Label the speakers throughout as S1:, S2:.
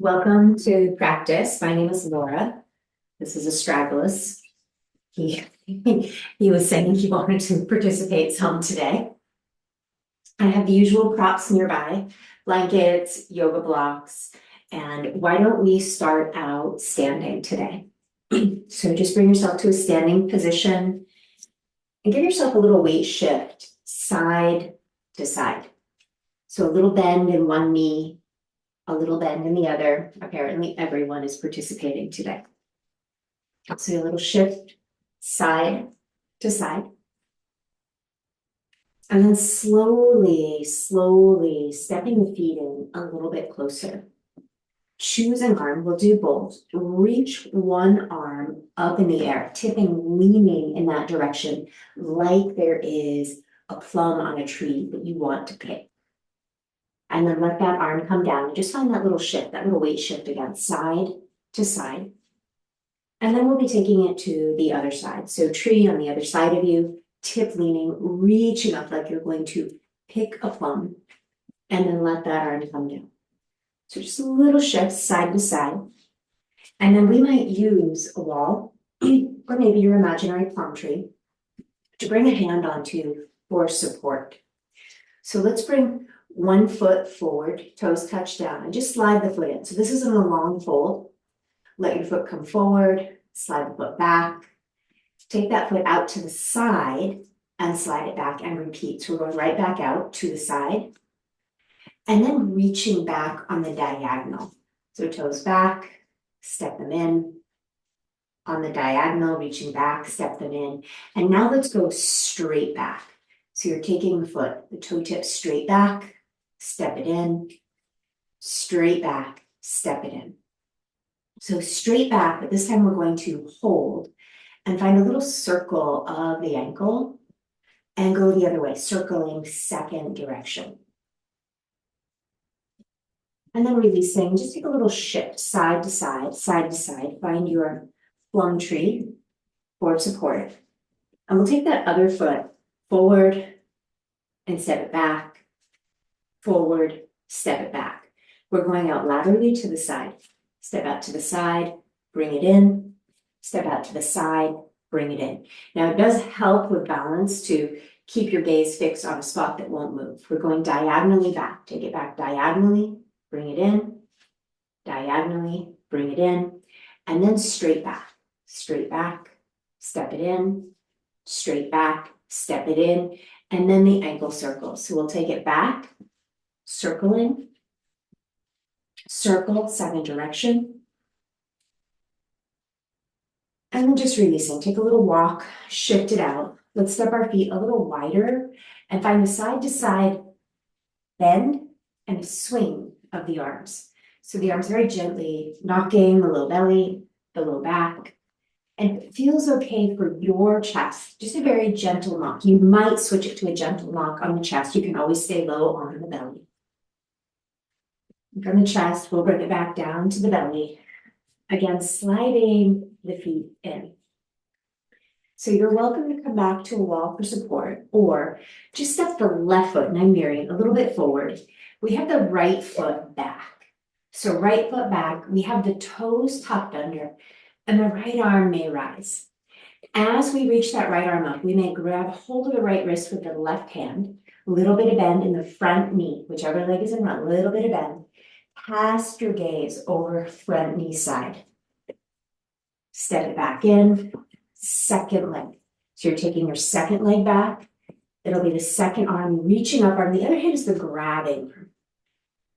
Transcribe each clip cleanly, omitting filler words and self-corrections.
S1: Welcome to practice. My name is Laura. This is Astragalus. He, he was saying he wanted to participate some today. I have the usual props nearby, blankets, yoga blocks, and why don't we start out standing today? So just bring yourself to a standing position and give yourself a little weight shift side to side. So a little bend in one knee, a little bend in the other. Apparently everyone is participating today. So a little shift side to side. And then slowly stepping the feet in a little bit closer. Choose an arm, we'll do both. Reach one arm up in the air, tipping, leaning in that direction, like there is a plum on a tree that you want to pick. And then let that arm come down and just find that little shift, that little weight shift again, side to side. And then we'll be taking it to the other side. So tree on the other side of you, tip leaning, reaching up like you're going to pick a plum, and then let that arm come down. So just a little shift side to side. And then we might use a wall, or maybe your imaginary plum tree, to bring a hand onto for support. So let's bring one foot forward, toes touch down, and just slide the foot in. So this is in a long fold. Let your foot come forward, slide the foot back. Take that foot out to the side and slide it back and repeat. So we're going right back out to the side. And then reaching back on the diagonal. So toes back, step them in. On the diagonal, reaching back, step them in. And now let's go straight back. So you're taking the foot, the toe tip straight back, step it in, straight back, step it in. So straight back, but this time we're going to hold and find a little circle of the ankle and go the other way, circling second direction. And then releasing, just take a little shift, side to side, side to side. Find your plum tree for support. And we'll take that other foot forward and step it back, forward, step it back. We're going out laterally to the side. Step out to the side, bring it in, step out to the side, bring it in. Now it does help with balance to keep your gaze fixed on a spot that won't move. We're going diagonally back, take it back diagonally, bring it in, diagonally, bring it in, and then straight back, step it in, straight back, step it in, and then the ankle circle. So we'll take it back, circling, circle, second direction. And then just releasing, take a little walk, shift it out. Let's step our feet a little wider and find the side to side bend and a swing of the arms. So the arms very gently knocking the low belly, the low back, and it feels okay for your chest, just a very gentle knock. You might switch it to a gentle knock on the chest. You can always stay low on the belly. From the chest, we'll bring it back down to the belly. Again, sliding the feet in. So you're welcome to come back to a wall for support, or just step the left foot, and I'm mirroring a little bit forward. We have the right foot back. So right foot back, we have the toes tucked under, and the right arm may rise. As we reach that right arm up, we may grab hold of the right wrist with the left hand, a little bit of bend in the front knee, whichever leg is in front, a little bit of bend. Cast your gaze over front knee side. Step it back in, second leg. So you're taking your second leg back. It'll be the second arm reaching up. On the other hand is the grabbing.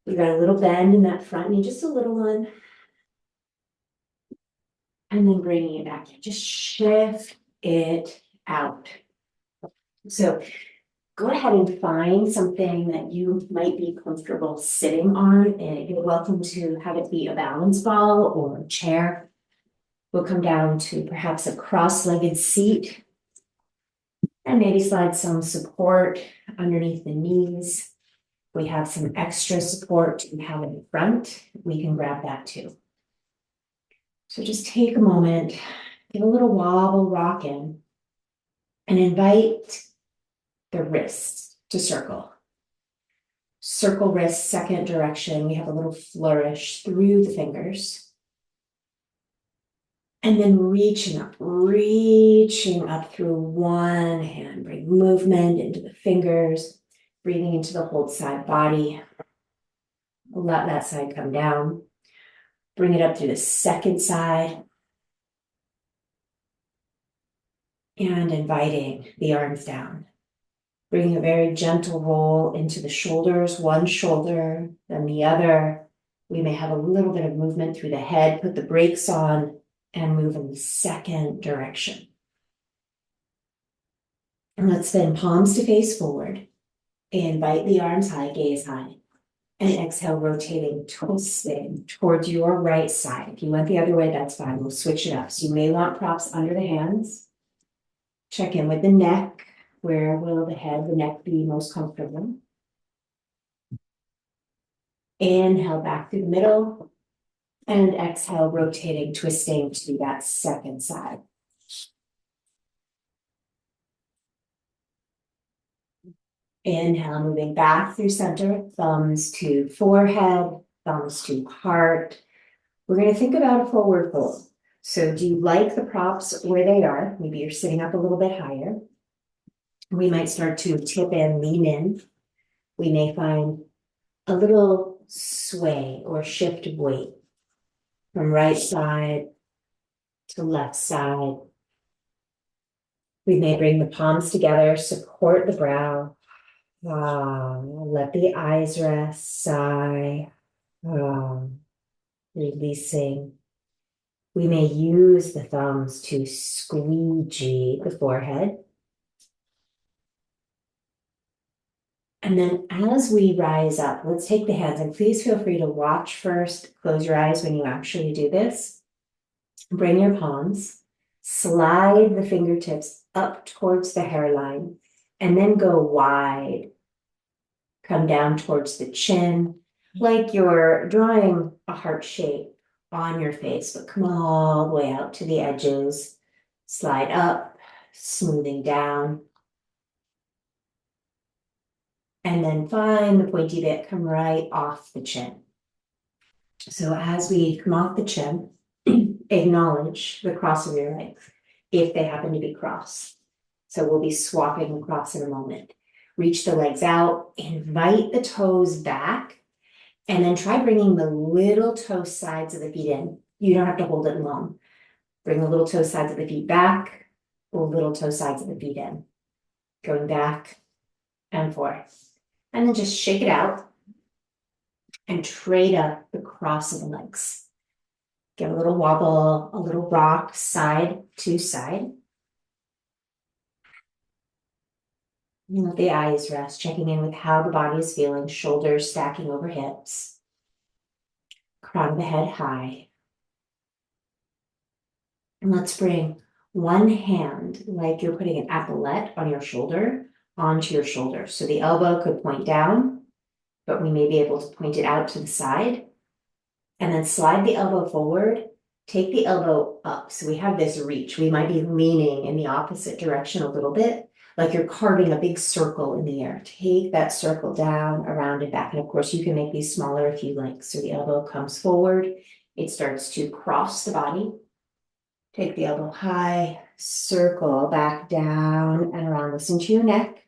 S1: We've got a little bend in that front knee, just a little one. And then bringing it back in. Just shift it out. So go ahead and find something that you might be comfortable sitting on, and you're welcome to have it be a balance ball or a chair. We'll come down to perhaps a cross-legged seat and maybe slide some support underneath the knees. We have some extra support we have in front. We can grab that too. So just take a moment, give a little wobble, rock in, and invite the wrists to circle. Circle wrist, second direction. We have a little flourish through the fingers. And then reaching up through one hand. Bring movement into the fingers, breathing into the whole side body. Let that side come down. Bring it up through the second side. And inviting the arms down. Bringing a very gentle roll into the shoulders, one shoulder, then the other. We may have a little bit of movement through the head, put the brakes on, and move in the second direction. And let's bend palms to face forward. Invite the arms high, gaze high. And exhale, rotating, twisting towards your right side. If you went the other way, that's fine. We'll switch it up. So you may want props under the hands. Check in with the neck. Where will the neck be most comfortable? Inhale back through the middle. And exhale, rotating, twisting to that second side. Inhale, moving back through center, thumbs to forehead, thumbs to heart. We're going to think about a forward fold. So do you like the props where they are? Maybe you're sitting up a little bit higher. We might start to tip in, lean in. We may find a little sway or shift of weight from right side to left side. We may bring the palms together, support the brow. Let the eyes rest, sigh, releasing. We may use the thumbs to squeegee the forehead. And then as we rise up, let's take the hands, and please feel free to watch first, close your eyes when you actually do this. Bring your palms, slide the fingertips up towards the hairline, and then go wide. Come down towards the chin, like you're drawing a heart shape on your face, but come all the way out to the edges. Slide up, smoothing down. And then find the pointy bit, come right off the chin. So as we come off the chin, acknowledge the cross of your legs, if they happen to be crossed. So we'll be swapping across in a moment. Reach the legs out, invite the toes back, and then try bringing the little toe sides of the feet in. You don't have to hold it long. Bring the little toe sides of the feet back, or little toe sides of the feet in. Going back and forth. And then just shake it out and trade up the cross of the legs. Give a little wobble, a little rock, side to side. And let the eyes rest, checking in with how the body is feeling, shoulders stacking over hips. Crown of the head high. And let's bring one hand, like you're putting an epaulette on your shoulder, onto your shoulder. So the elbow could point down, but we may be able to point it out to the side. And then slide the elbow forward, take the elbow up. So we have this reach. We might be leaning in the opposite direction a little bit, like you're carving a big circle in the air. Take that circle down, around and back. And of course, you can make these smaller if you like. So the elbow comes forward. It starts to cross the body. Take the elbow high, circle back down and around. Listen to your neck.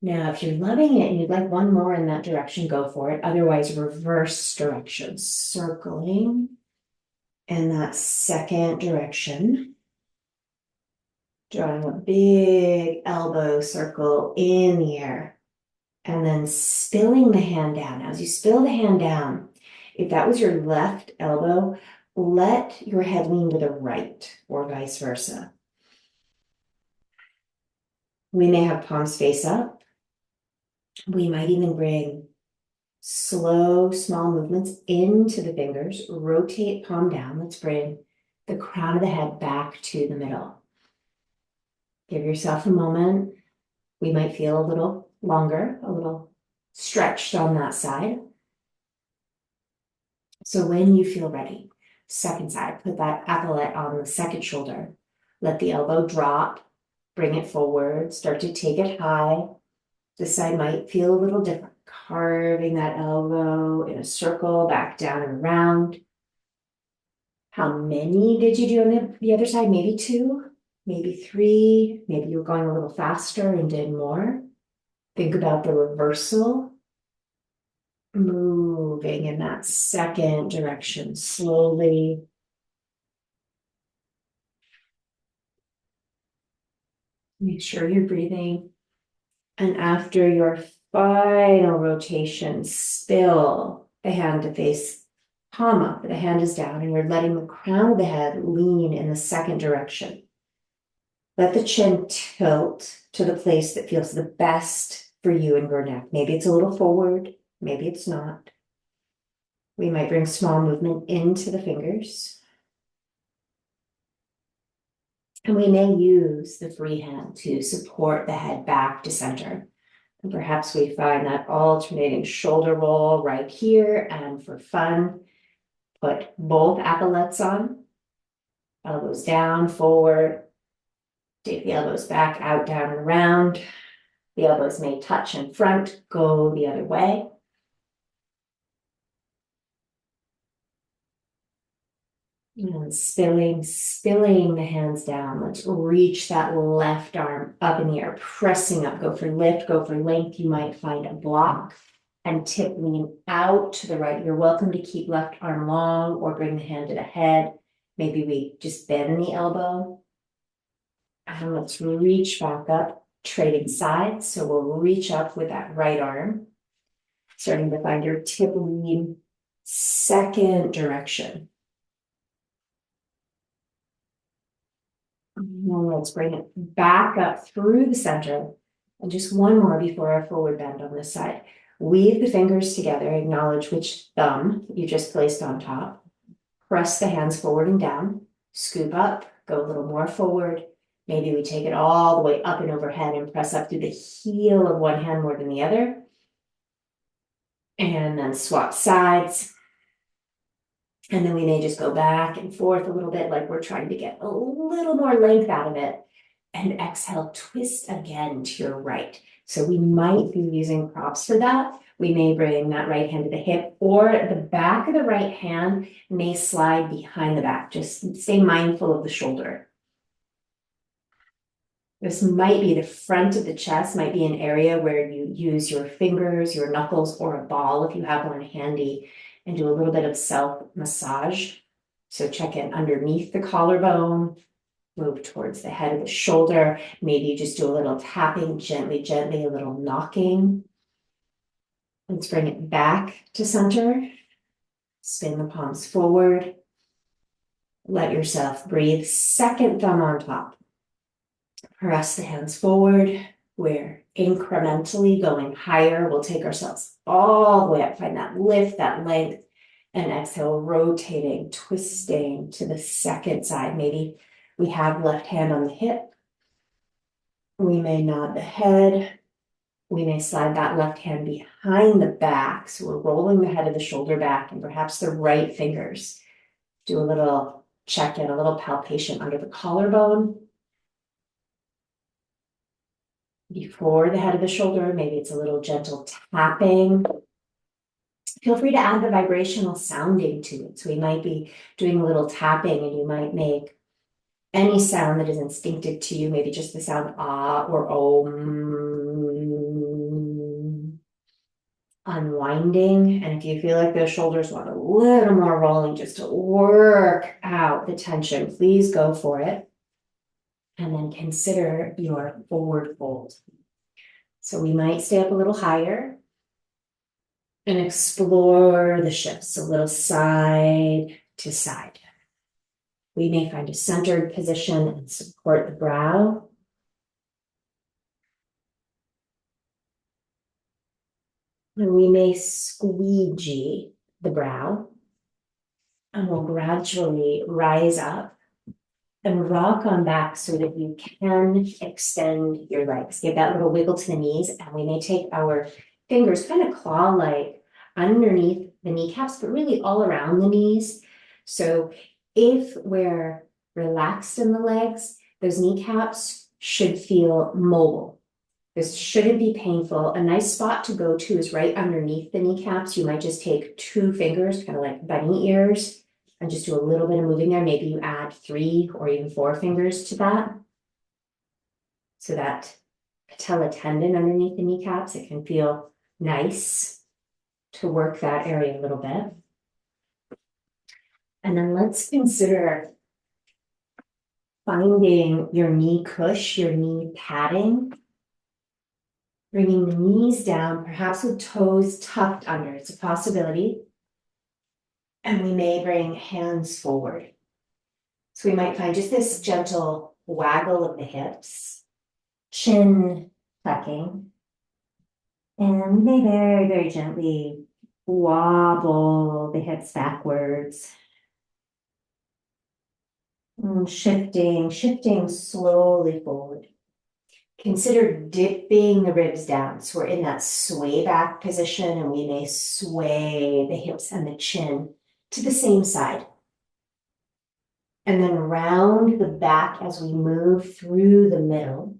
S1: Now, if you're loving it and you'd like one more in that direction, go for it. Otherwise, reverse direction, circling in that second direction. Drawing a big elbow circle in the air. And then spilling the hand down. As you spill the hand down, if that was your left elbow, let your head lean to the right or vice versa. We may have palms face up. We might even bring slow, small movements into the fingers. Rotate palm down. Let's bring the crown of the head back to the middle. Give yourself a moment. We might feel a little longer, a little stretched on that side. So when you feel ready, second side, put that epaulette on the second shoulder. Let the elbow drop. Bring it forward. Start to take it high. This side might feel a little different. carving that elbow in a circle back down and around. How many did you do on the other side? Maybe 2, maybe 3, maybe you were going a little faster and did more. Think about the reversal. Moving in that second direction slowly. Make sure you're breathing. And after your final rotation, spill the hand to face palm up. The hand is down and you're letting the crown of the head lean in the second direction. Let the chin tilt to the place that feels the best for you and your neck. Maybe it's a little forward, maybe it's not. We might bring small movement into the fingers. And we may use the free hand to support the head back to center. And perhaps we find that alternating shoulder roll right here. And for fun, put both epaulets on, elbows down, forward. Take the elbows back, out, down, and around. The elbows may touch in front, go the other way. And spilling the hands down. Let's reach that left arm up in the air, pressing up. Go for lift, go for length. You might find a block and tip lean out to the right. You're welcome to keep left arm long or bring the hand to the head. Maybe we just bend the elbow. And let's reach back up, trading sides. So we'll reach up with that right arm, starting to find your tip lean second direction. And let's bring it back up through the center. And just one more before our forward bend on this side. Weave the fingers together, acknowledge which thumb you just placed on top. Press the hands forward and down, scoop up, go a little more forward. Maybe we take it all the way up and overhead and press up through the heel of one hand more than the other. And then swap sides. And then we may just go back and forth a little bit, like we're trying to get a little more length out of it. And exhale, twist again to your right. So we might be using props for that. We may bring that right hand to the hip, or the back of the right hand may slide behind the back. Just stay mindful of the shoulder. This might be the front of the chest, might be an area where you use your fingers, your knuckles, or a ball if you have one handy, and do a little bit of self-massage. So check in underneath the collarbone, move towards the head of the shoulder. Maybe you just do a little tapping, gently, gently, a little knocking. Let's bring it back to center. Spin the palms forward. Let yourself breathe. Second thumb on top. Press the hands forward. We're incrementally going higher. We'll take ourselves all the way up. Find that lift, that length. And exhale, rotating, twisting to the second side. Maybe we have left hand on the hip. We may nod the head. We may slide that left hand behind the back. So we're rolling the head of the shoulder back and perhaps the right fingers. Do a little check in, a little palpation under the collarbone. Before the head of the shoulder, maybe it's a little gentle tapping. Feel free to add the vibrational sounding to it. So we might be doing a little tapping and you might make any sound that is instinctive to you, maybe just the sound ah or om. Unwinding. And if you feel like the shoulders want a little more rolling just to work out the tension, please go for it. And then consider your forward fold. So we might stay up a little higher and explore the shifts, a little side to side. We may find a centered position and support the brow. And we may squeegee the brow. And we'll gradually rise up and rock on back so that you can extend your legs. Give that little wiggle to the knees, and we may take our fingers kind of claw-like underneath the kneecaps, but really all around the knees. So if we're relaxed in the legs, those kneecaps should feel mobile. This shouldn't be painful. A nice spot to go to is right underneath the kneecaps. You might just take 2 fingers, kind of like bunny ears, and just do a little bit of moving there. Maybe you add 3 or even 4 fingers to that. So that patella tendon underneath the kneecaps, it can feel nice to work that area a little bit. And then let's consider finding your knee cush, your knee padding. Bringing the knees down, perhaps with toes tucked under. It's a possibility. And we may bring hands forward. So we might find just this gentle waggle of the hips, chin tucking. And we may very, very gently wobble the hips backwards. And shifting slowly forward. Consider dipping the ribs down. So we're in that sway back position, and we may sway the hips and the chin to the same side. And then round the back as we move through the middle.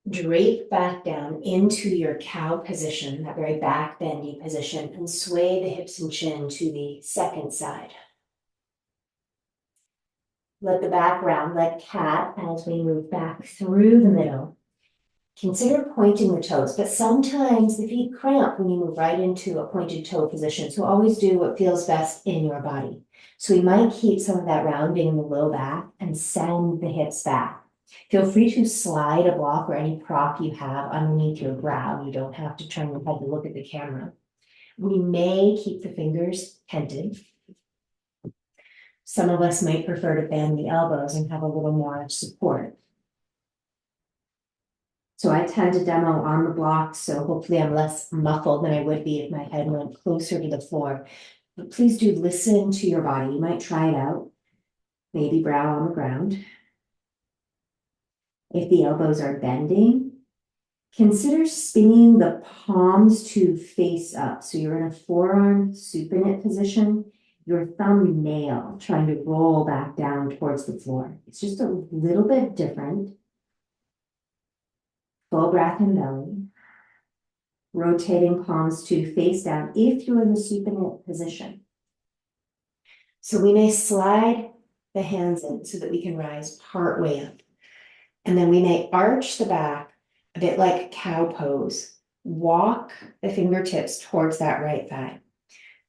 S1: Drape back down into your cow position, that very back bendy position, and sway the hips and chin to the second side. Let the back round like cat as we move back through the middle. Consider pointing the toes, but sometimes the feet cramp when you move right into a pointed toe position. So always do what feels best in your body. So we might keep some of that rounding in the low back and send the hips back. Feel free to slide a block or any prop you have underneath your brow. You don't have to turn your head to look at the camera. We may keep the fingers tented. Some of us might prefer to bend the elbows and have a little more support. So I tend to demo on the block, so hopefully I'm less muffled than I would be if my head went closer to the floor. But please do listen to your body. You might try it out. Maybe brow on the ground. If the elbows are bending, consider spinning the palms to face up. So you're in a forearm supinate position, your thumbnail trying to roll back down towards the floor. It's just a little bit different. Full breath in belly. Rotating palms to face down if you're in the supinate position. So we may slide the hands in so that we can rise part way up. And then we may arch the back a bit like cow pose. Walk the fingertips towards that right thigh.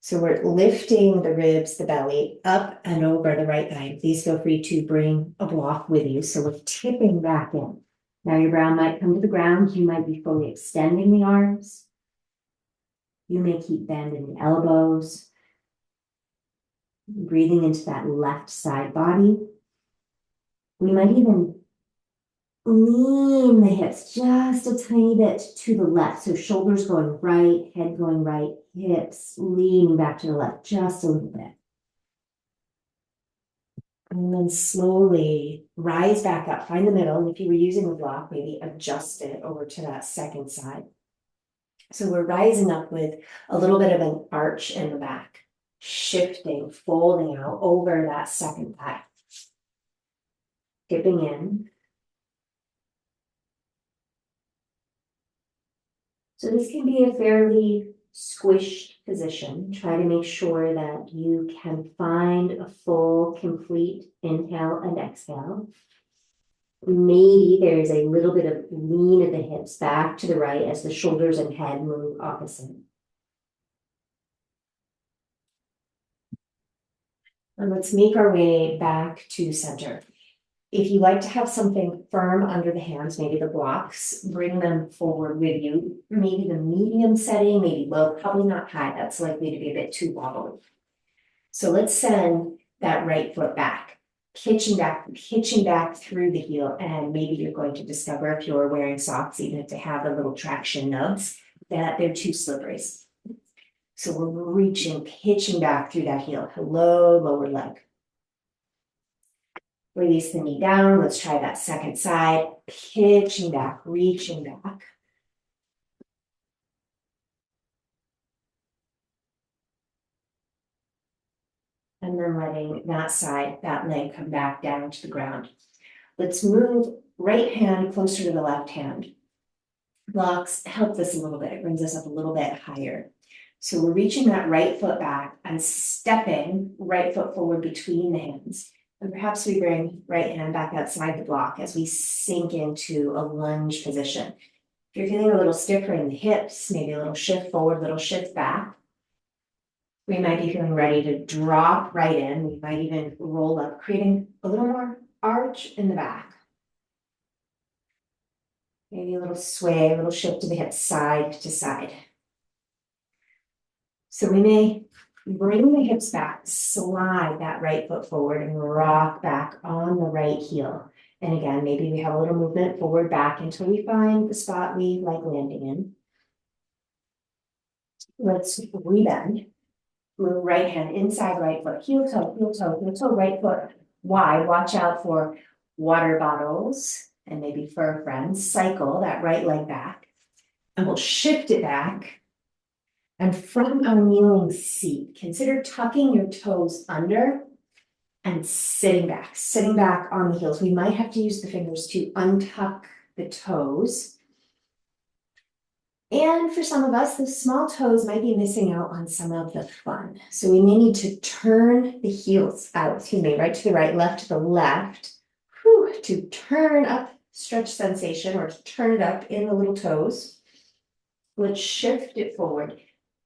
S1: So we're lifting the ribs, the belly, up and over the right thigh. Please feel free to bring a block with you. So we're tipping back in. Now your brow might come to the ground. You might be fully extending the arms. You may keep bending the elbows. Breathing into that left side body. We might even lean the hips just a tiny bit to the left. So shoulders going right, head going right, hips leaning back to the left just a little bit. And then slowly rise back up, find the middle. And if you were using the block, maybe adjust it over to that second side. So we're rising up with a little bit of an arch in the back, shifting, folding out over that second thigh. Dipping in. So this can be a fairly squished position. Try to make sure that you can find a full, complete inhale and exhale. Maybe there's a little bit of lean at the hips back to the right as the shoulders and head move opposite. And let's make our way back to center. If you like to have something firm under the hands, maybe the blocks, bring them forward with you. Maybe the medium setting, maybe low, probably not high. That's likely to be a bit too wobbly. So let's send that right foot back, pitching back through the heel. And maybe you're going to discover if you're wearing socks, even if they have the little traction nubs, that they're too slippery. So we're reaching, pitching back through that heel. Hello, lower leg. Release the knee down. Let's try that second side. Pitching back, reaching back. And then letting that side, that leg come back down to the ground. Let's move right hand closer to the left hand. Blocks help this a little bit. It brings us up a little bit higher. So we're reaching that right foot back and stepping right foot forward between the hands. And perhaps we bring right hand back outside the block as we sink into a lunge position. If you're feeling a little stiffer in the hips, maybe a little shift forward, little shift back. We might be feeling ready to drop right in. We might even roll up, creating a little more arch in the back. Maybe a little sway, a little shift to the hips side to side. So we may bring the hips back, slide that right foot forward and rock back on the right heel. And again, maybe we have a little movement forward back until we find the spot we like landing in. Let's rebend. Move right hand inside right foot, heel toe, heel toe, heel toe, right foot wide. Watch out for water bottles and maybe fur friends. Cycle that right leg back. And we'll shift it back. And from our kneeling seat, consider tucking your toes under and sitting back on the heels. We might have to use the fingers to untuck the toes. And for some of us, the small toes might be missing out on some of the fun. So we may need to turn the heels out, right to the right, left to the left, to turn up stretch sensation or to turn it up in the little toes. Let's shift it forward,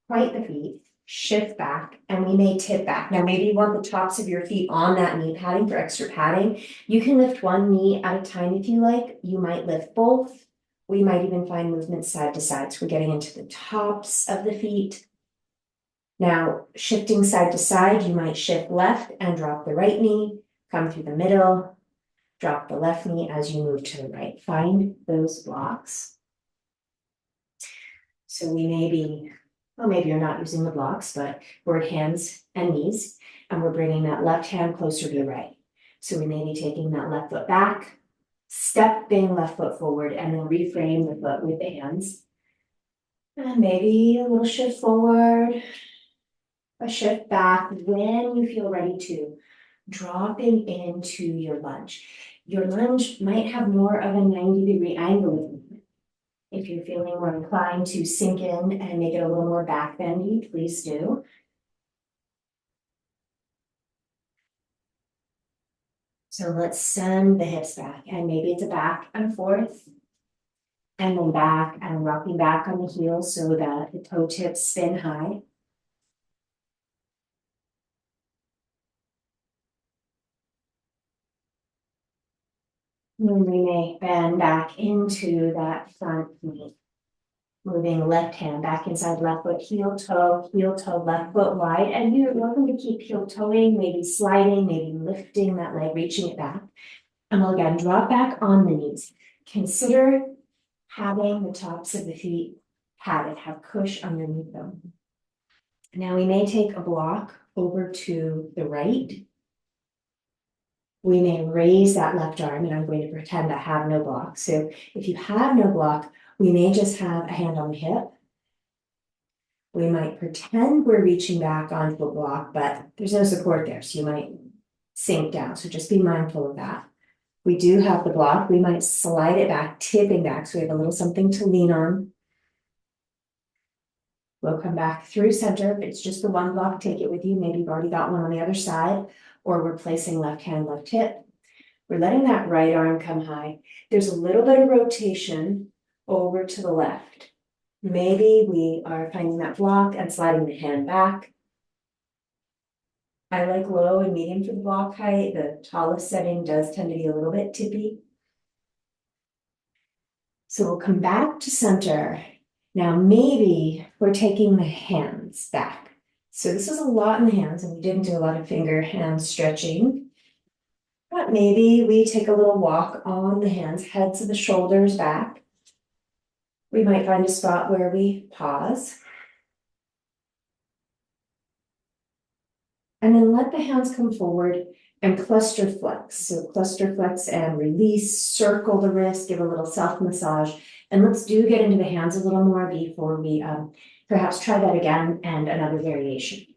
S1: point the feet, shift back, and we may tip back. Now, maybe you want the tops of your feet on that knee padding for extra padding. You can lift one knee at a time if you like. You might lift both. We might even find movement side to side. So we're getting into the tops of the feet. Now, shifting side to side, you might shift left and drop the right knee, come through the middle, drop the left knee as you move to the right. Find those blocks. So we may be, well, maybe you're not using the blocks, but we're at hands and knees, and we're bringing that left hand closer to the right. So we may be taking that left foot back, stepping left foot forward, and then reframe the foot with the hands. And maybe a little shift forward, a shift back when you feel ready to, dropping into your lunge. Your lunge might have more of a 90-degree angle with movement. If you're feeling more inclined to sink in and make it a little more back bendy, please do. So let's send the hips back, and maybe it's a back and forth, and then back and rocking back on the heels so that the toe tips spin high. And we may bend back into that front knee. Moving left hand back inside left foot, heel toe, left foot wide. And you're welcome to keep heel toeing, maybe sliding, maybe lifting that leg, reaching it back. And we'll again drop back on the knees. Consider having the tops of the feet padded, have cush underneath them. Now we may take a block over to the right. We may raise that left arm, and I'm going to pretend I have no block. So if you have no block, we may just have a hand on the hip. We might pretend we're reaching back onto a block, but there's no support there, so you might sink down. So just be mindful of that. We do have the block. We might slide it back, tipping back, so we have a little something to lean on. We'll come back through center. If it's just the one block, take it with you. Maybe you've already got one on the other side, or we're placing left hand, left hip. We're letting that right arm come high. There's a little bit of rotation over to the left. Maybe we are finding that block and sliding the hand back. I like low and medium for the block height. The tallest setting does tend to be a little bit tippy. So we'll come back to center. Now maybe we're taking the hands back. So this is a lot in the hands, and we didn't do a lot of finger hand stretching. But maybe we take a little walk on the hands, heads of the shoulders back. We might find a spot where we pause. And then let the hands come forward and cluster flex. So cluster flex and release, circle the wrist, give a little self-massage. And let's get into the hands a little more before we perhaps try that again and another variation.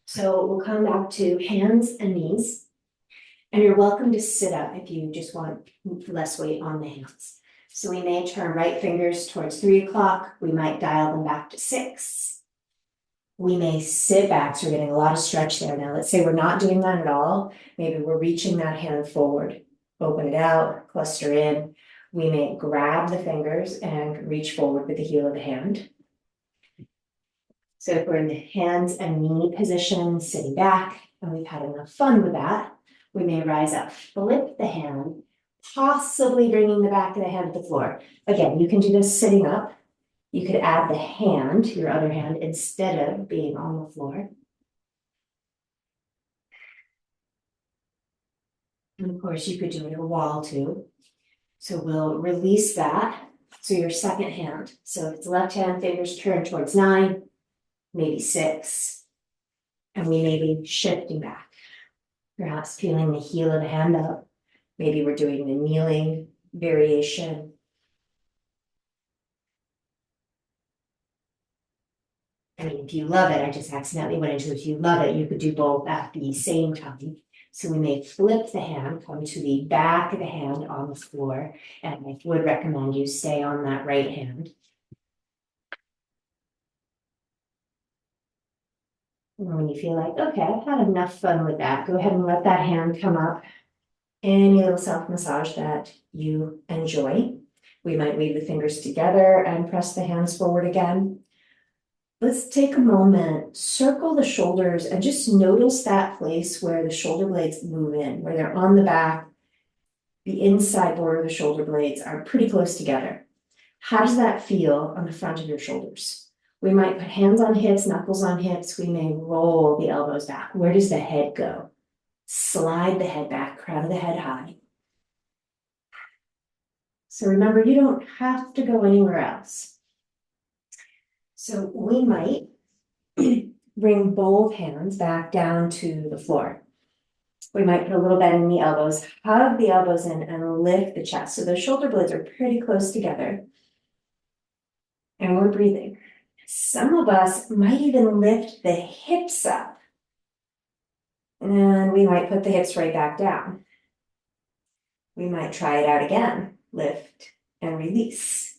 S1: So we'll come back to hands and knees. And you're welcome to sit up if you just want less weight on the hands. So we may turn right fingers towards 3 o'clock. We might dial them back to 6. We may sit back, so we're getting a lot of stretch there. Now, let's say we're not doing that at all. Maybe we're reaching that hand forward. Open it out, cluster in. We may grab the fingers and reach forward with the heel of the hand. So if we're in the hands and knee position, sitting back, and we've had enough fun with that, we may rise up, flip the hand, possibly bringing the back of the hand to the floor. Again, you can do this sitting up. You could add the hand, your other hand, instead of being on the floor. And of course, you could do it at a wall too. So we'll release that. So your second hand. So if it's left hand, fingers turn towards 9, maybe 6. And we may be shifting back. Perhaps peeling the heel of the hand up. Maybe we're doing the kneeling variation. I mean, if you love it, I just accidentally went into it. If you love it, you could do both at the same time. So we may flip the hand, come to the back of the hand on the floor, and I would recommend you stay on that right hand. And when you feel like, okay, I've had enough fun with that, go ahead and let that hand come up. Any little self-massage that you enjoy. We might weave the fingers together and press the hands forward again. Let's take a moment, circle the shoulders, and just notice that place where the shoulder blades move in, where they're on the back. The inside border of the shoulder blades are pretty close together. How does that feel on the front of your shoulders? We might put hands on hips, knuckles on hips. We may roll the elbows back. Where does the head go? Slide the head back, crown of the head high. So remember, you don't have to go anywhere else. So we might bring both hands back down to the floor. We might put a little bend in the elbows, hug the elbows in, and lift the chest. So the shoulder blades are pretty close together. And we're breathing. Some of us might even lift the hips up. And we might put the hips right back down. We might try it out again. Lift and release.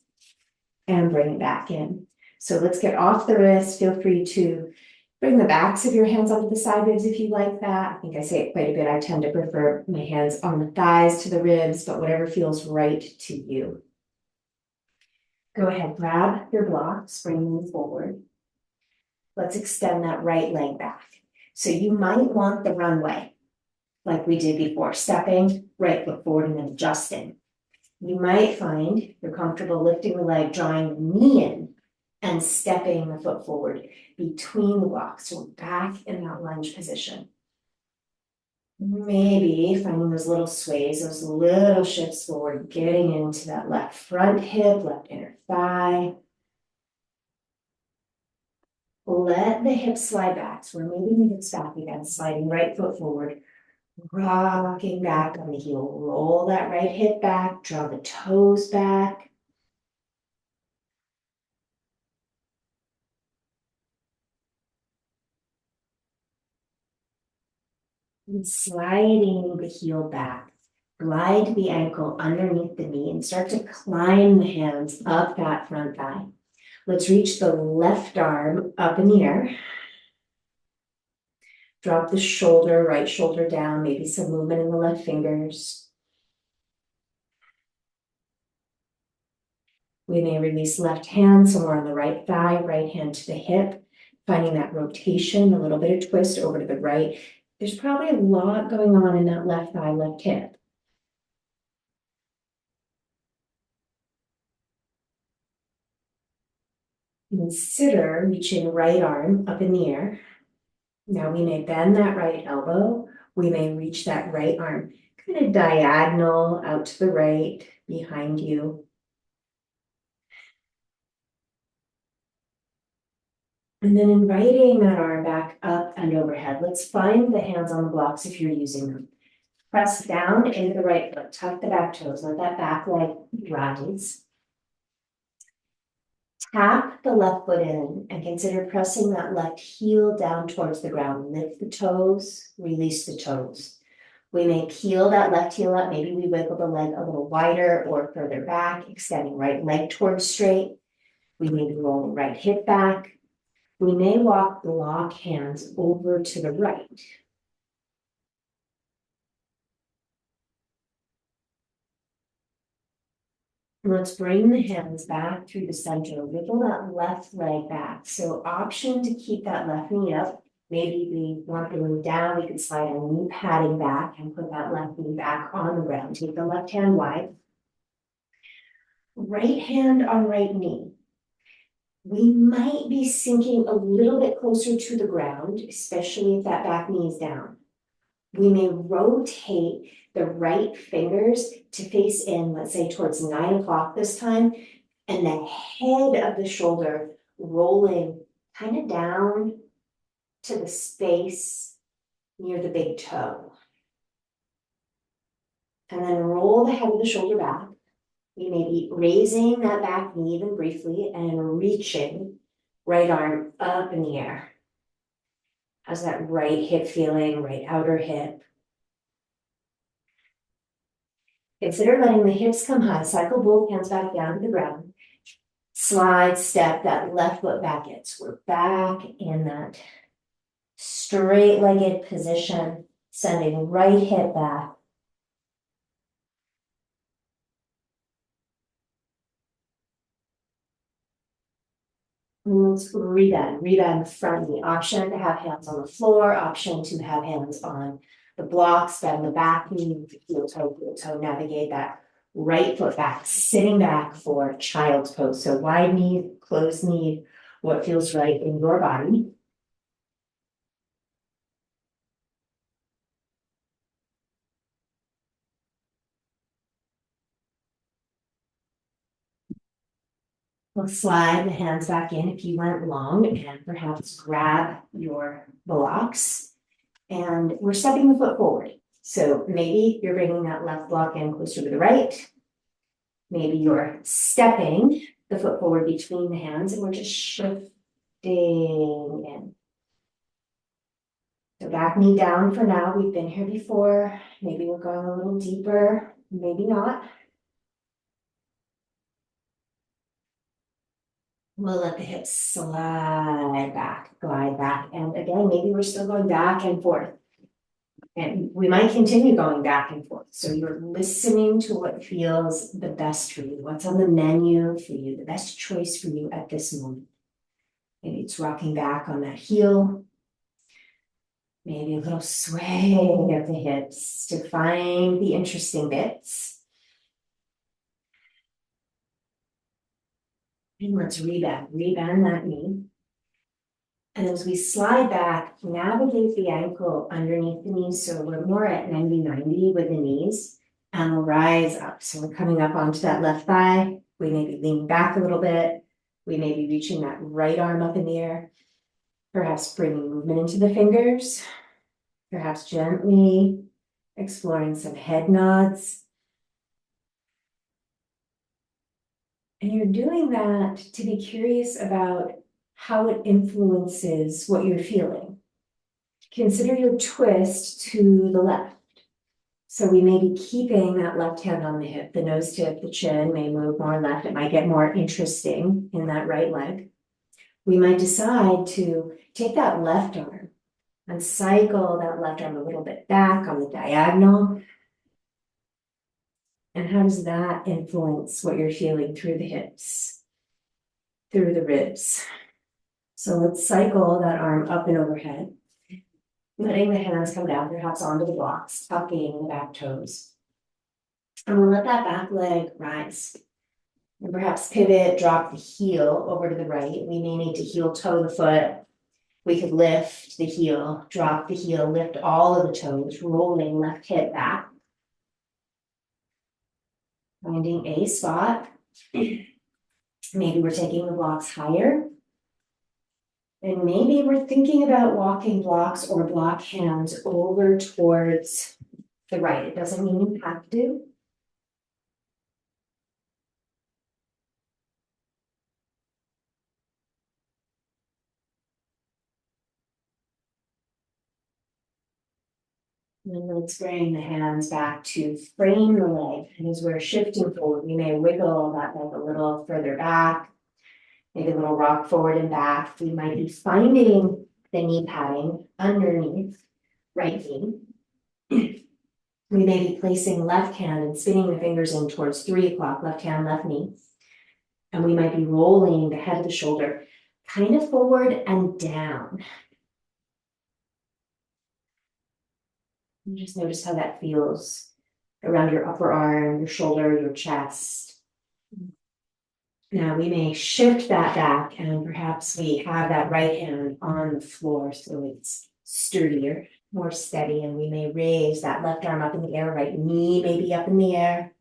S1: And bring it back in. So let's get off the wrist. Feel free to bring the backs of your hands onto the side ribs if you like that. I think I say it quite a bit. I tend to prefer my hands on the thighs to the ribs, but whatever feels right to you. Go ahead, grab your blocks, bring them forward. Let's extend that right leg back. So you might want the runway, like we did before, stepping, right foot forward and then adjusting. You might find you're comfortable lifting the leg, drawing the knee in, and stepping the foot forward between the blocks. So we're back in that lunge position. Maybe finding those little sways, those little shifts forward, getting into that left front hip, left inner thigh. Let the hips slide back. So we're moving the hips back again, sliding right foot forward, rocking back on the heel. Roll that right hip back, draw the toes back. And sliding the heel back. Glide the ankle underneath the knee and start to climb the hands up that front thigh. Let's reach the left arm up in the air. Drop the shoulder, right shoulder down, maybe some movement in the left fingers. We may release left hand somewhere on the right thigh, right hand to the hip, finding that rotation, a little bit of twist over to the right. There's probably a lot going on in that left thigh, left hip. Consider reaching right arm up in the air. Now we may bend that right elbow. We may reach that right arm kind of diagonal out to the right behind you. And then inviting that arm back up and overhead. Let's find the hands on the blocks if you're using them. Press down into the right foot, tuck the back toes, let that back leg rise. Tap the left foot in and consider pressing that left heel down towards the ground. Lift the toes, release the toes. We may peel that left heel up. Maybe we wiggle the leg a little wider or further back, extending right leg towards straight. We may be rolling right hip back. We may walk block hands over to the right. Let's bring the hands back through the center. Wiggle that left leg back. So option to keep that left knee up. Maybe we want to move down. We could slide our knee padding back and put that left knee back on the ground. Take the left hand wide. Right hand on right knee. We might be sinking a little bit closer to the ground, especially if that back knee is down. We may rotate the right fingers to face in, let's say towards 9 o'clock this time, and the head of the shoulder rolling kind of down to the space near the big toe. And then roll the head of the shoulder back. We may be raising that back knee even briefly and reaching right arm up in the air. How's that right hip feeling, right outer hip? Consider letting the hips come high, cycle both hands back down to the ground. Slide, step that left foot back in. So we're back in that straight-legged position, sending right hip back. Let's rebend front knee. Option to have hands on the floor, option to have hands on the blocks, bend the back knee, heel toe, navigate that right foot back, sitting back for child's pose. So wide knee, closed knee, what feels right in your body. We'll slide the hands back in if you went long and perhaps grab your blocks. And we're stepping the foot forward. So maybe you're bringing that left block in closer to the right. Maybe you're stepping the foot forward between the hands and we're just shifting in. So back knee down for now. We've been here before. Maybe we're going a little deeper, maybe not. We'll let the hips slide back, glide back. And again, maybe we're still going back and forth. And we might continue going back and forth. So you're listening to what feels the best for you, what's on the menu for you, the best choice for you at this moment. Maybe it's rocking back on that heel. Maybe a little sway of the hips to find the interesting bits. And let's rebend that knee. And as we slide back, navigate the ankle underneath the knees. So we're more at 90-90 with the knees. And we'll rise up. So we're coming up onto that left thigh. We may be leaning back a little bit. We may be reaching that right arm up in the air. Perhaps bringing movement into the fingers. Perhaps gently exploring some head nods. And you're doing that to be curious about how it influences what you're feeling. Consider your twist to the left. So we may be keeping that left hand on the hip, the nose tip, the chin may move more left. It might get more interesting in that right leg. We might decide to take that left arm and cycle that left arm a little bit back on the diagonal. And how does that influence what you're feeling through the hips, through the ribs? So let's cycle that arm up and overhead, letting the hands come down, perhaps onto the blocks, tucking the back toes. And we'll let that back leg rise. And perhaps pivot, drop the heel over to the right. We may need to heel toe the foot. We could lift the heel, drop the heel, lift all of the toes, rolling left hip back. Finding a spot. Maybe we're taking the blocks higher. And maybe we're thinking about walking blocks or block hands over towards the right. It doesn't mean you have to. And let's bring the hands back to frame the leg. And as we're shifting forward, we may wiggle that leg a little further back, maybe a little rock forward and back. We might be finding the knee padding underneath right knee. We may be placing left hand and spinning the fingers in towards 3 o'clock, left hand, left knee. And we might be rolling the head of the shoulder kind of forward and down. And just notice how that feels around your upper arm, your shoulder, your chest. Now we may shift that back and perhaps we have that right hand on the floor so it's sturdier, more steady, and we may raise that left arm up in the air, right knee maybe up in the air.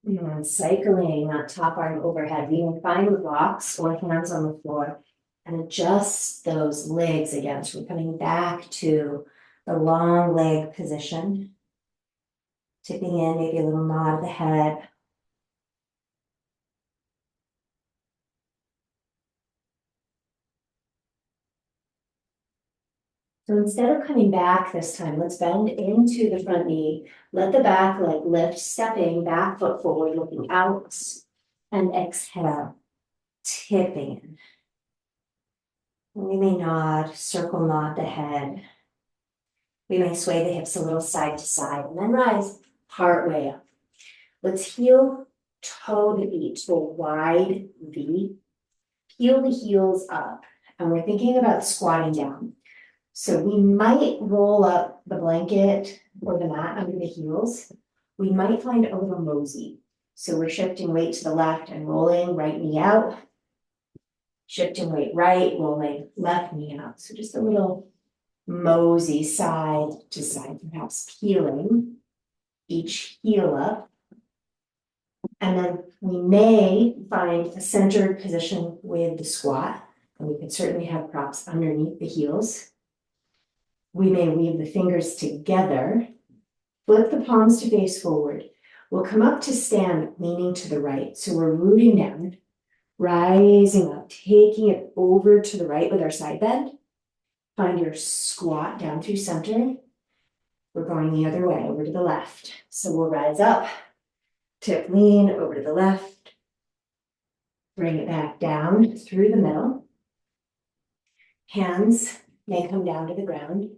S1: And cycling that top arm overhead, we may find the blocks or hands on the floor and adjust those legs again. So we're coming back to the long leg position. Tipping in, maybe a little nod of the head. So instead of coming back this time, let's bend into the front knee. Let the back leg lift, stepping back foot forward, looking out. And exhale, tipping in. And we may nod, circle nod the head. We may sway the hips a little side to side and then rise part way up. Let's heel toe the feet to a wide V. Peel the heels up. And we're thinking about squatting down. So we might roll up the blanket or the mat under the heels. We might find a little mosey. So we're shifting weight to the left and rolling right knee out. Shifting weight right, rolling left knee out. So just a little mosey side to side, perhaps peeling each heel up. And then we may find a centered position with the squat. And we could certainly have props underneath the heels. We may weave the fingers together, flip the palms to face forward. We'll come up to stand, leaning to the right. So we're rooting down, rising up, taking it over to the right with our side bend. Find your squat down through center. We're going the other way, over to the left. So we'll rise up, tip, lean, over to the left. Bring it back down through the middle. Hands may come down to the ground.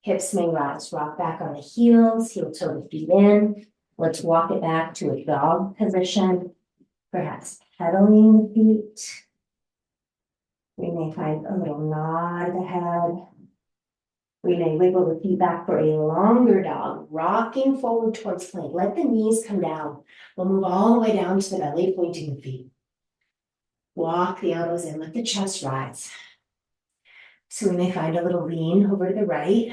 S1: Hips may rise, rock back on the heels, heel toe the feet in. Let's walk it back to a dog position, perhaps pedaling the feet. We may find a little nod of the head. We may wiggle the feet back for a longer dog, rocking forward towards plank. Let the knees come down. We'll move all the way down to the belly, pointing the feet. Walk the elbows in, let the chest rise. So we may find a little lean over to the right.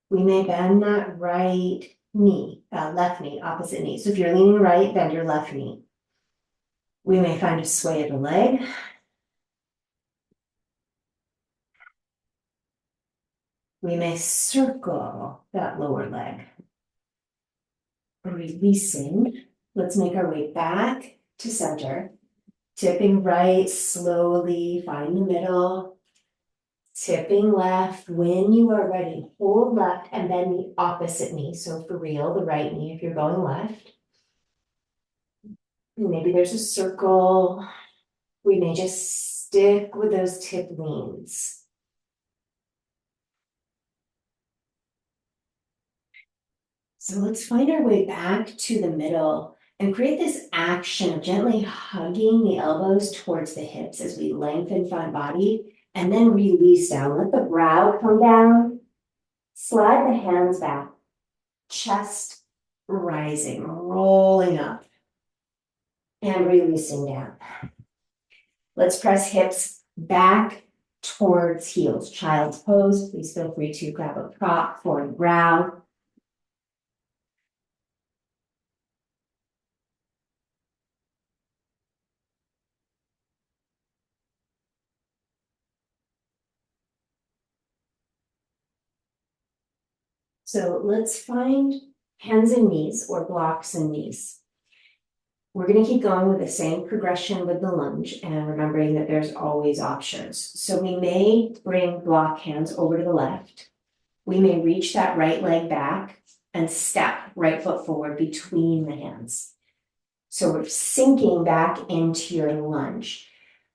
S1: We may bend that right knee, left knee, opposite knee. So if you're leaning right, bend your left knee. We may find a sway of the leg. We may circle that lower leg. Releasing. Let's make our way back to center. Tipping right slowly, find the middle. Tipping left. When you are ready, hold left and then the opposite knee. So for real, the right knee if you're going left. Maybe there's a circle. We may just stick with those tip leans. So let's find our way back to the middle and create this action of gently hugging the elbows towards the hips as we lengthen front body and then release down. Let the brow come down. Slide the hands back. Chest rising, rolling up and releasing down. Let's press hips back towards heels. Child's pose. Please feel free to grab a prop for the brow. So let's find hands and knees or blocks and knees. We're gonna keep going with the same progression with the lunge and remembering that there's always options. So we may bring block hands over to the left. We may reach that right leg back and step right foot forward between the hands. So we're sinking back into your lunge.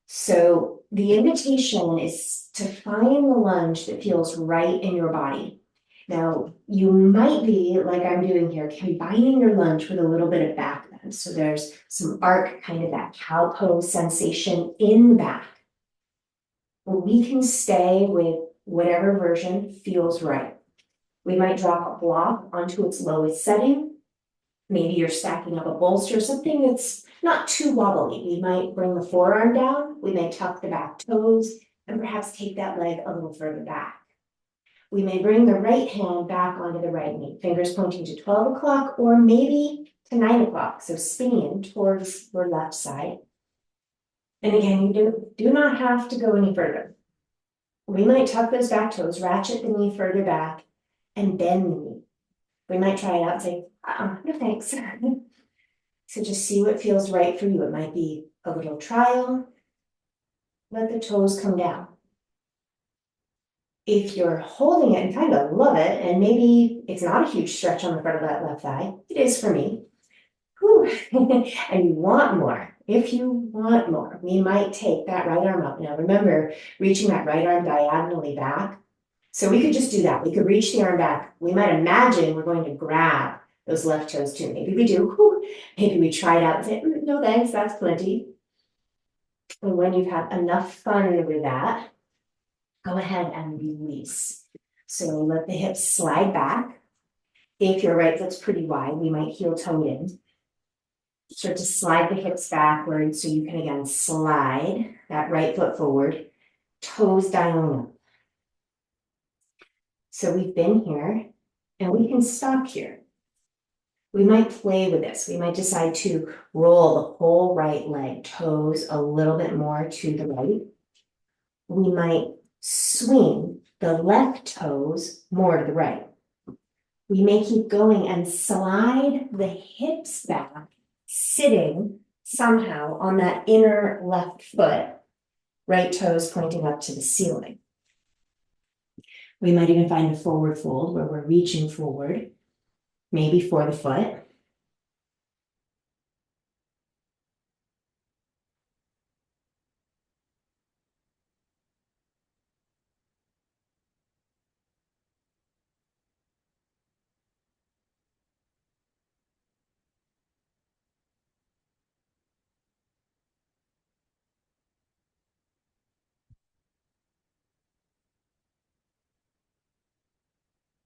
S1: So the invitation is to find the lunge that feels right in your body. Now, you might be, like I'm doing here, combining your lunge with a little bit of back bend. So there's some arc, kind of that cow pose sensation in the back. We can stay with whatever version feels right. We might drop a block onto its lowest setting. Maybe you're stacking up a bolster, something that's not too wobbly. We might bring the forearm down. We may tuck the back toes and perhaps take that leg a little further back. We may bring the right hand back onto the right knee, fingers pointing to 12 o'clock or maybe to 9 o'clock. So spinning towards your left side. And again, you do not have to go any further. We might tuck those back toes, ratchet the knee further back, and bend the knee. We might try it out and say, no thanks. So just see what feels right for you. It might be a little trial. Let the toes come down. If you're holding it and kind of love it, and maybe it's not a huge stretch on the front of that left thigh, it is for me. Whew. And you want more. If you want more, we might take that right arm up. Now remember, reaching that right arm diagonally back. So we could just do that. We could reach the arm back. We might imagine we're going to grab those left toes too. Maybe we do. Whew. Maybe we try it out and say, no thanks, that's plenty. And when you've had enough fun with that, go ahead and release. So let the hips slide back. If your right foot's pretty wide, we might heel toe in. Start to slide the hips backwards so you can again slide that right foot forward, toes dialing up. So we've been here and we can stop here. We might play with this. We might decide to roll the whole right leg, toes a little bit more to the right. We might swing the left toes more to the right. We may keep going and slide the hips back, sitting somehow on that inner left foot, right toes pointing up to the ceiling. We might even find a forward fold where we're reaching forward, maybe for the foot.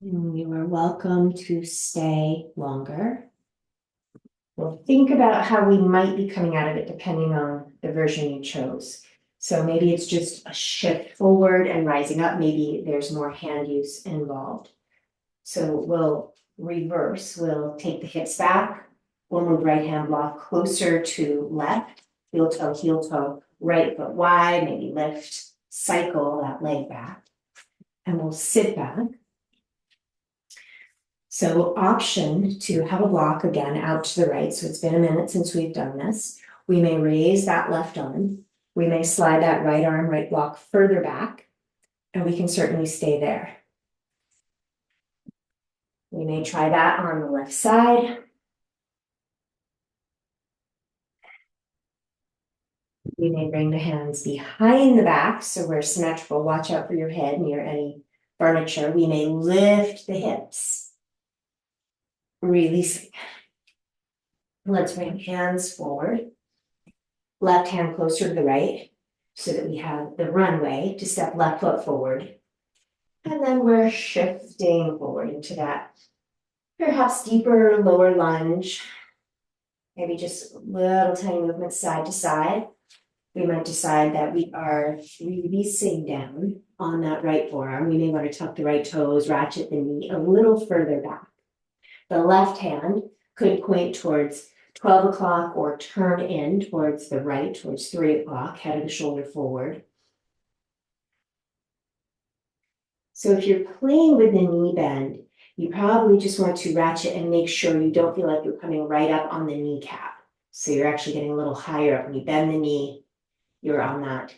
S1: And you are welcome to stay longer. We'll think about how we might be coming out of it depending on the version you chose. So maybe it's just a shift forward and rising up. Maybe there's more hand use involved. So we'll reverse. We'll take the hips back. We'll move right hand block closer to left. Heel toe, right foot wide, maybe lift, cycle that leg back. And we'll sit back. So option to have a block again out to the right. So it's been a minute since we've done this. We may raise that left arm. We may slide that right arm, right block further back, and we can certainly stay there. We may try that on the left side. We may bring the hands behind the back so we're symmetrical. Watch out for your head near any furniture. We may lift the hips. Releasing. Let's bring hands forward. Left hand closer to the right so that we have the runway to step left foot forward. And then we're shifting forward into that perhaps deeper lower lunge. Maybe just little tiny movements side to side. We might decide that we are releasing down on that right forearm. We may want to tuck the right toes, ratchet the knee a little further back. The left hand could point towards 12 o'clock or turn in towards the right, towards 3 o'clock, head of the shoulder forward. So if you're playing with the knee bend, you probably just want to ratchet and make sure you don't feel like you're coming right up on the kneecap. So you're actually getting a little higher up. When you bend the knee, you're on that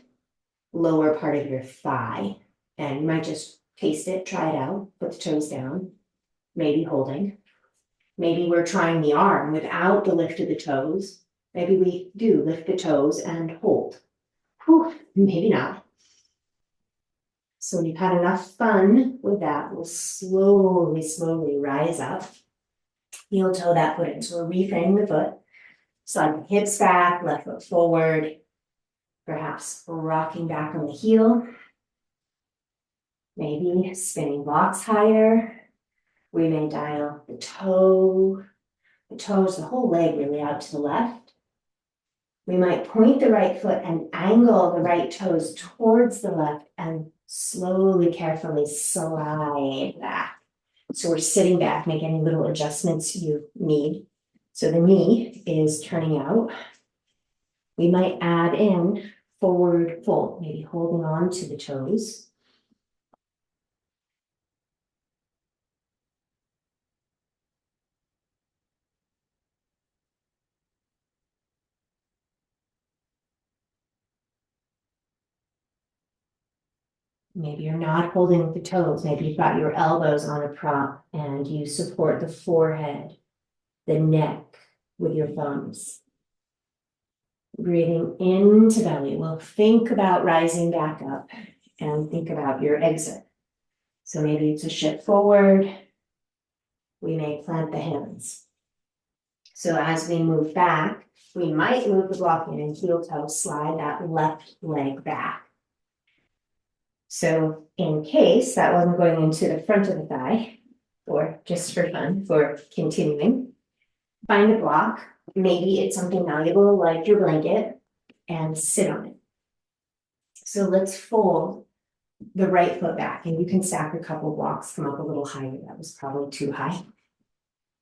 S1: lower part of your thigh. And you might just taste it, try it out, put the toes down, maybe holding. Maybe we're trying the arm without the lift of the toes. Maybe we do lift the toes and hold. Whew, maybe not. So when you've had enough fun with that, we'll slowly rise up. Heel toe that foot in. So we're reframing the foot. Slide the hips back, left foot forward. Perhaps rocking back on the heel. Maybe spinning blocks higher. We may dial the toes, the whole leg really out to the left. We might point the right foot and angle the right toes towards the left and slowly, carefully slide back. So we're sitting back, make any little adjustments you need. So the knee is turning out. We might add in forward fold, maybe holding on to the toes. Maybe you're not holding the toes. Maybe you've got your elbows on a prop and you support the forehead, the neck with your thumbs. Breathing into belly. We'll think about rising back up and think about your exit. So maybe it's a shift forward. We may plant the hands. So as we move back, we might move the block in and heel toe, slide that left leg back. So in case that wasn't going into the front of the thigh, or just for fun, for continuing, find a block. Maybe it's something malleable like your blanket and sit on it. So let's fold the right foot back, and you can stack a couple blocks, come up a little higher. That was probably too high.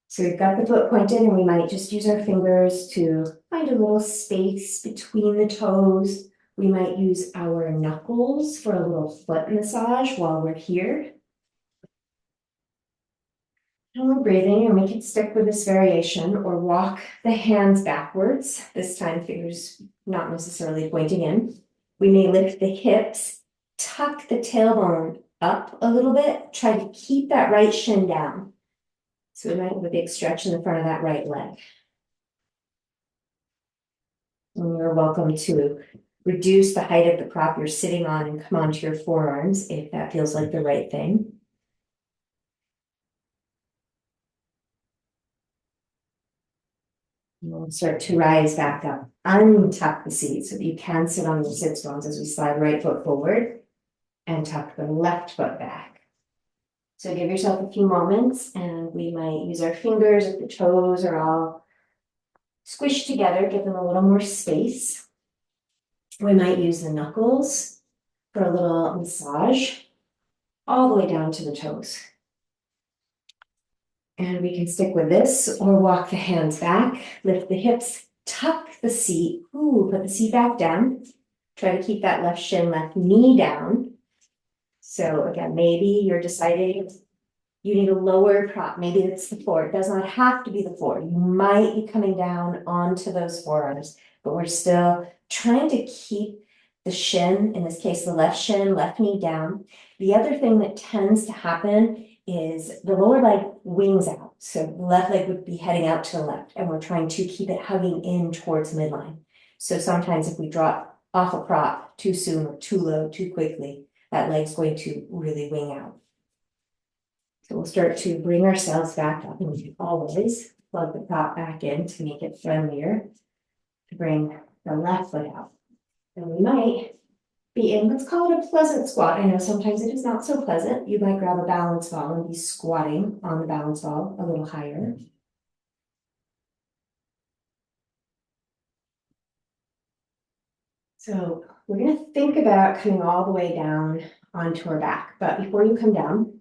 S1: So we've got the foot pointed, and we might just use our fingers to find a little space between the toes. We might use our knuckles for a little foot massage while we're here. And we're breathing, and we can stick with this variation or walk the hands backwards. This time, fingers not necessarily pointing in. We may lift the hips, tuck the tailbone up a little bit, try to keep that right shin down. So we might have a big stretch in the front of that right leg. And you're welcome to reduce the height of the prop you're sitting on and come onto your forearms if that feels like the right thing. And we'll start to rise back up. Untuck the seat so that you can sit on the sit bones as we slide right foot forward and tuck the left foot back. So give yourself a few moments, and we might use our fingers if the toes are all squished together, give them a little more space. We might use the knuckles for a little massage all the way down to the toes. And we can stick with this or walk the hands back, lift the hips, tuck the seat, put the seat back down. Try to keep that left shin, left knee down. So again, maybe you're deciding you need a lower prop. Maybe it's the floor. It does not have to be the floor. You might be coming down onto those forearms, but we're still trying to keep the shin, in this case, the left shin, left knee down. The other thing that tends to happen is the lower leg wings out. So the left leg would be heading out to the left, and we're trying to keep it hugging in towards midline. So sometimes if we drop off a prop too soon or too low, too quickly, that leg's going to really wing out. So we'll start to bring ourselves back up, and we can always plug the prop back in to make it friendlier, to bring the left foot out. And we might be in, let's call it a pleasant squat. I know sometimes it is not so pleasant. You might grab a balance ball and be squatting on the balance ball a little higher. So we're going to think about coming all the way down onto our back. But before you come down,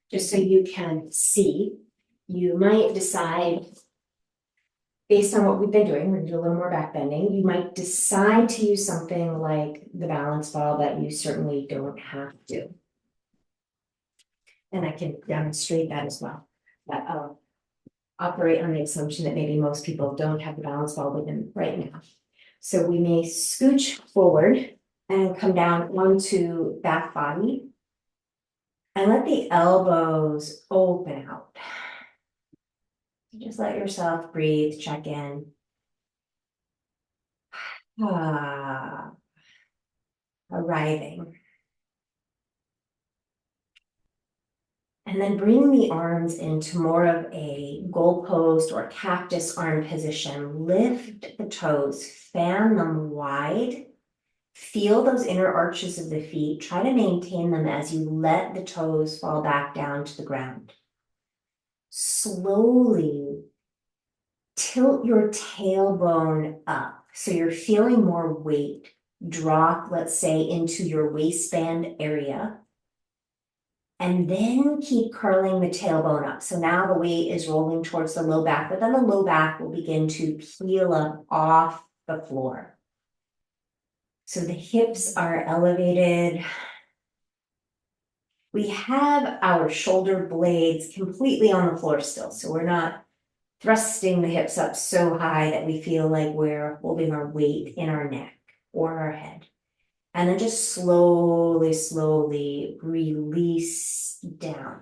S1: just so you can see, you might decide, based on what we've been doing, we're going to do a little more back bending. You might decide to use something like the balance ball, but you certainly don't have to. And I can demonstrate that as well. But operate on the assumption that maybe most people don't have the balance ball with them right now. So we may scooch forward and come down onto back body. And let the elbows open out. Just let yourself breathe, check in. Arriving. And then bring the arms into more of a goalpost or cactus arm position. Lift the toes, fan them wide. Feel those inner arches of the feet. Try to maintain them as you let the toes fall back down to the ground. Slowly tilt your tailbone up so you're feeling more weight. Drop, let's say, into your waistband area. And then keep curling the tailbone up. So now the weight is rolling towards the low back, but then the low back will begin to peel up off the floor. So the hips are elevated. We have our shoulder blades completely on the floor still, so we're not thrusting the hips up so high that we feel like we're holding our weight in our neck or our head. And then just slowly, slowly release down.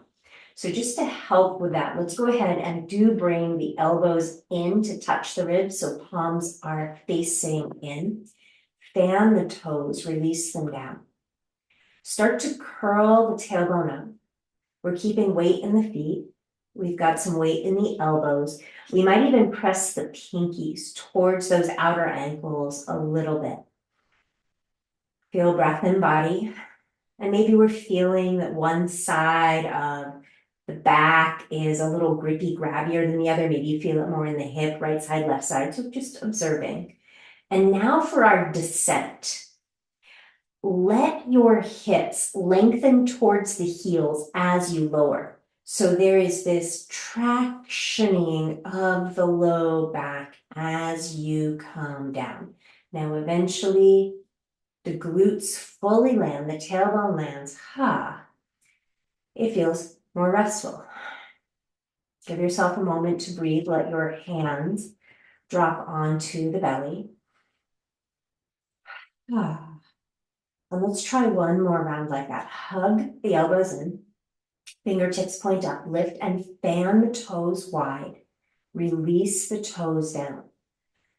S1: So just to help with that, let's go ahead and bring the elbows in to touch the ribs so palms are facing in. Fan the toes, release them down. Start to curl the tailbone up. We're keeping weight in the feet. We've got some weight in the elbows. We might even press the pinkies towards those outer ankles a little bit. Feel breath and body. And maybe we're feeling that one side of the back is a little grippy, grabbier than the other. Maybe you feel it more in the hip, right side, left side. So just observing. And now for our descent. Let your hips lengthen towards the heels as you lower. So there is this tractioning of the low back as you come down. Now eventually the glutes fully land, the tailbone lands. It feels more restful. Give yourself a moment to breathe. Let your hands drop onto the belly. And let's try one more round like that. Hug the elbows in, fingertips point up, lift and fan the toes wide. Release the toes down.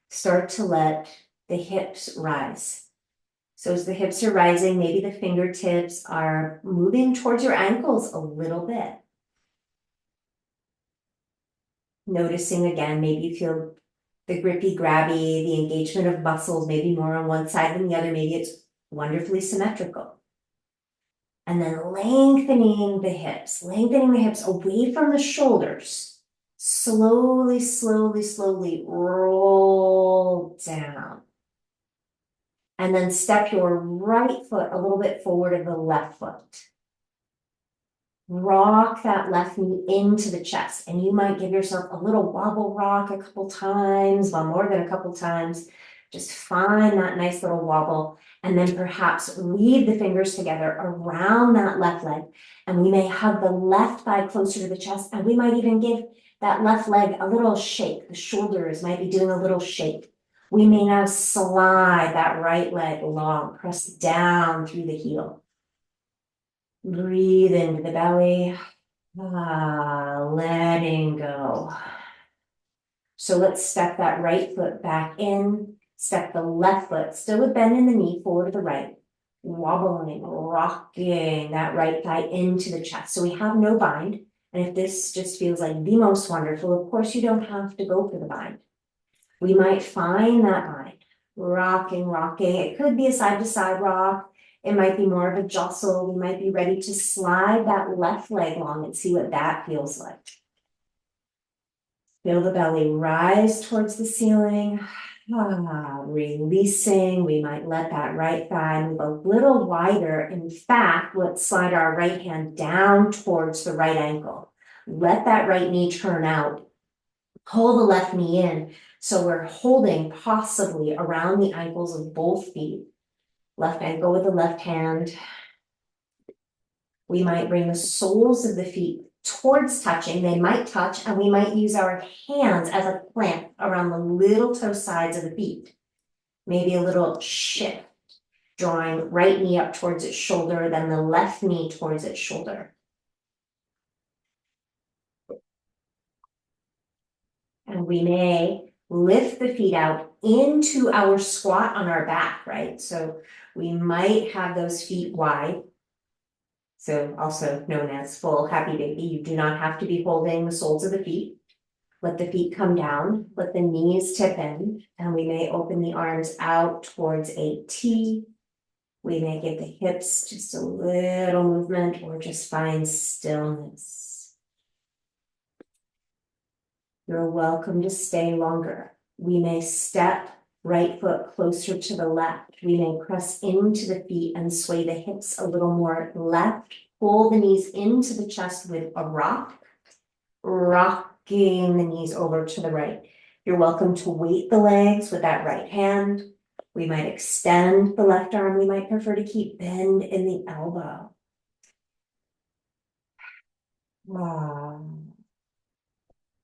S1: Start to let the hips rise. So as the hips are rising, maybe the fingertips are moving towards your ankles a little bit. Noticing again, maybe you feel the grippy, grabby, the engagement of muscles, maybe more on one side than the other. Maybe it's wonderfully symmetrical. And then lengthening the hips away from the shoulders. Slowly, slowly, slowly roll down. And then step your right foot a little bit forward of the left foot. Rock that left knee into the chest. And you might give yourself a little wobble rock a couple times, well, more than a couple times. Just find that nice little wobble. And then perhaps weave the fingers together around that left leg. And we may hug the left thigh closer to the chest. And we might even give that left leg a little shake. The shoulders might be doing a little shake. We may now slide that right leg long, press down through the heel. Breathe into the belly, letting go. So let's step that right foot back in, step the left foot, still with bend in the knee, forward to the right, wobbling, rocking that right thigh into the chest. So we have no bind. And if this just feels like the most wonderful, of course you don't have to go for the bind. We might find that bind, rocking, rocking. It could be a side-to-side rock. It might be more of a jostle. We might be ready to slide that left leg long and see what that feels like. Feel the belly rise towards the ceiling. Releasing. We might let that right thigh move a little wider. In fact, let's slide our right hand down towards the right ankle. Let that right knee turn out. Pull the left knee in. So we're holding possibly around the ankles of both feet. Left ankle with the left hand. We might bring the soles of the feet towards touching. They might touch, and we might use our hands as a clamp around the little toe sides of the feet. Maybe a little shift, drawing right knee up towards its shoulder, then the left knee towards its shoulder. And we may lift the feet out into our squat on our back, right? So we might have those feet wide. So also known as full happy baby. You do not have to be holding the soles of the feet. Let the feet come down, let the knees tip in, and we may open the arms out towards a T. We may give the hips just a little movement or just find stillness. You're welcome to stay longer. We may step right foot closer to the left. We may press into the feet and sway the hips a little more left. Pull the knees into the chest with a rock. Rocking the knees over to the right. You're welcome to weight the legs with that right hand. We might extend the left arm. We might prefer to keep bend in the elbow.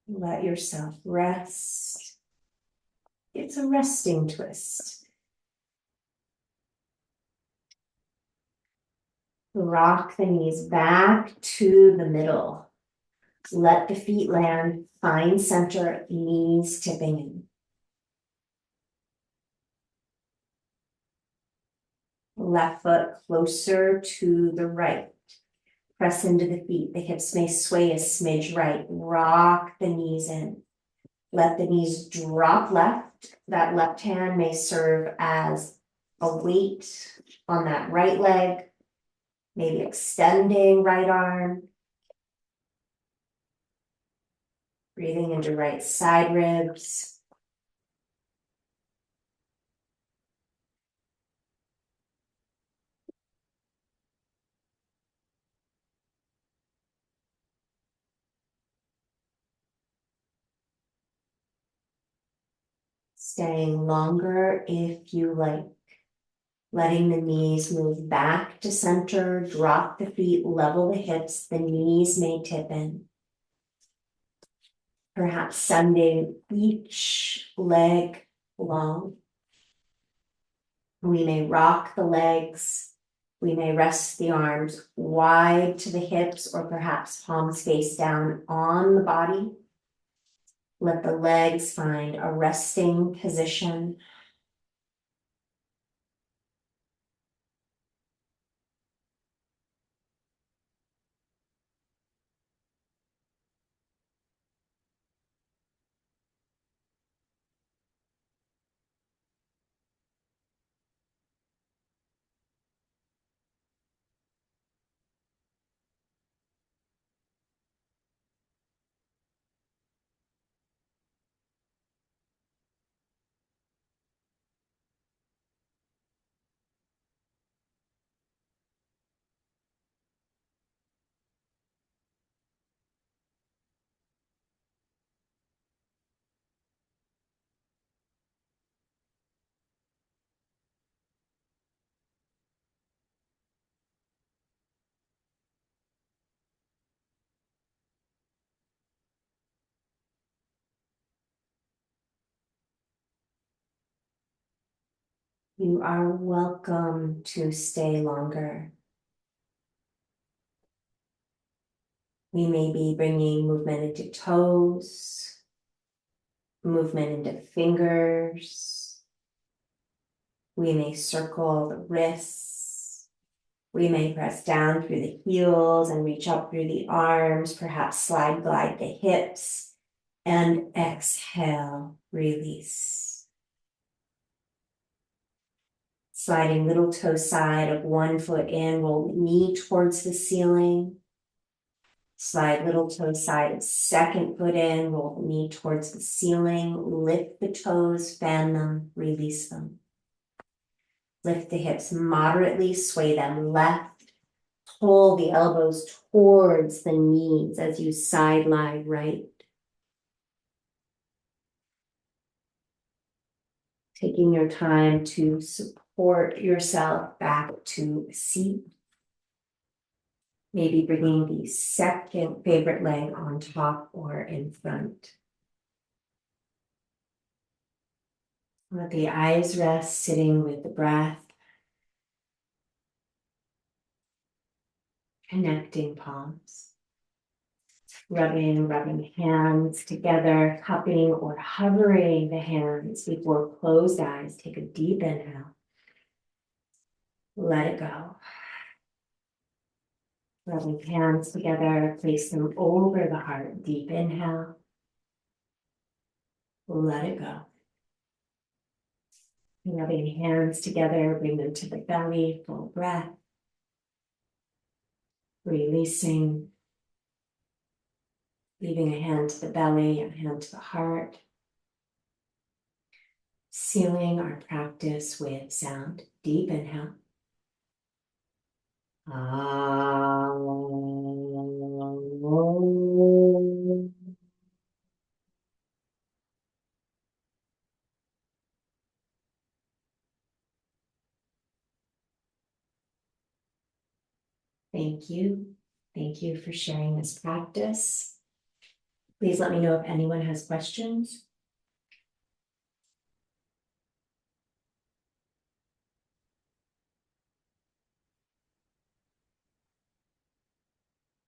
S1: Let yourself rest. It's a resting twist. Rock the knees back to the middle. Let the feet land, find center, knees tipping in. Left foot closer to the right. Press into the feet. The hips may sway a smidge right. Rock the knees in. Let the knees drop left. That left hand may serve as a weight on that right leg. Maybe extending right arm. Breathing into right side ribs. Staying longer if you like. Letting the knees move back to center, drop the feet, level the hips, the knees may tip in. Perhaps sending each leg long. We may rock the legs. We may rest the arms wide to the hips or perhaps palms face down on the body. Let the legs find a resting position. You are welcome to stay longer. We may be bringing movement into toes, movement into fingers. We may circle the wrists. We may press down through the heels and reach up through the arms, perhaps slide glide the hips, and exhale, release. Sliding little toe side of one foot in, roll the knee towards the ceiling. Slide little toe side of second foot in, roll the knee towards the ceiling, lift the toes, fan them, release them. Lift the hips moderately, sway them left, pull the elbows towards the knees as you side lie right. Taking your time to support yourself back to a seat. Maybe bringing the second favorite leg on top or in front. Let the eyes rest, sitting with the breath. Connecting palms. Rubbing hands together, cupping or hovering the hands before closed eyes. Take a deep inhale. Let it go. Rubbing hands together, place them over the heart. Deep inhale. Let it go. Rubbing hands together, bring them to the belly, full breath. Releasing. Leaving a hand to the belly, a hand to the heart. Sealing our practice with sound. Deep inhale. Thank you. Thank you for sharing this practice. Please let me know if anyone has questions